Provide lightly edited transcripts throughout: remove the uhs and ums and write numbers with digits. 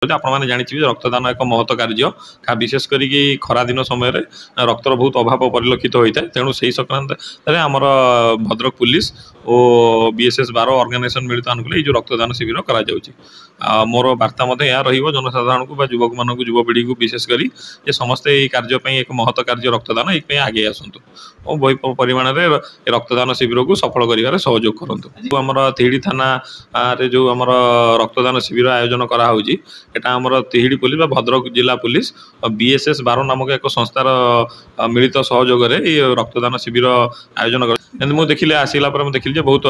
आपने जानी रक्तदान एक महत्व कार्य विशेष करके खरा दिन समय रक्तर बहुत अभाव परिलक्षित होता है तेणु से संक्रांत आमर भद्रक पुलिस और बीएसएस 12 ऑर्गेनाइजेशन मिलित अनुकूल जो रक्तदान शिविर करा मोर वार्ता यह जनसाधारण को युवक मान युवपीढ़ी को विशेषकर ये समस्ते ये कार्य एक महत्व कार्य रक्तदान एक आगे आसतु और बहु परिमाण में रक्तदान शिविर को सफल कर सहयोग करूँ। आमर तिहिड़ी थाना जो आमर रक्तदान शिविर आयोजन कराऊँगी एटा आमर तिहिड़ी पुलिस भद्रक जिला पुलिस और बीएसएस 12 नामक एक संस्थार मिलित सहयोग ये रक्तदान शिविर आयोजन कर मुझे देखिले आसला देखिली बहुत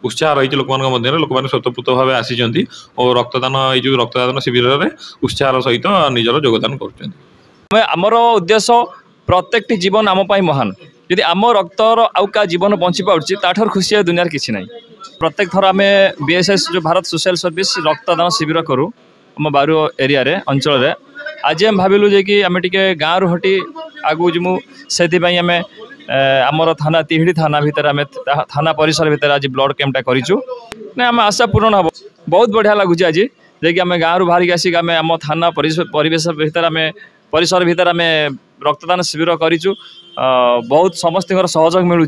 उत्साह रही लोक लोक मैंने स्वतःपूत भाव आसी और रक्तदान ये रक्तदान शिविर में उत्साह सहित निजर योगदान कर आमर उद्देश्य प्रत्येक जीवन आम महान यदि आम रक्तर आउ का जीवन बंची पार्टी ताठर खुशी दुनिया किसी ना प्रत्येक थर आम बीएसएस जो भारत सोशल सर्विस रक्तदान शिविर करूँ आम बारू एरिया रे अंचल रे आज हम भाविलु जे कि आम टे गाँव रु हटी आगू जीमु से आम आमर थाना तिहिड़ी थाना भितर आम थाना परिसर भितर आज ब्लड कैंपटा करूँ ना आम आशा पूरण हम बहुत बढ़िया लगुच आज जे कि आम गाँव बाहरिक आसिक आम आम थाना परिवेश भितर आम परिसर भितर आम रक्तदान शिविर करूँ बहुत समस्त सहयोग मिलूँ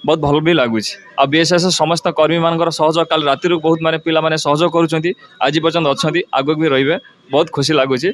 बहुत भल भी लगुच आ बीएसएस समस्त कर्मी मान सहयोग काल राति बहुत माने पिला माने सहयोग करुँच आज पर्यंत अच्छा आगे भी रे बहुत खुशी लगुच।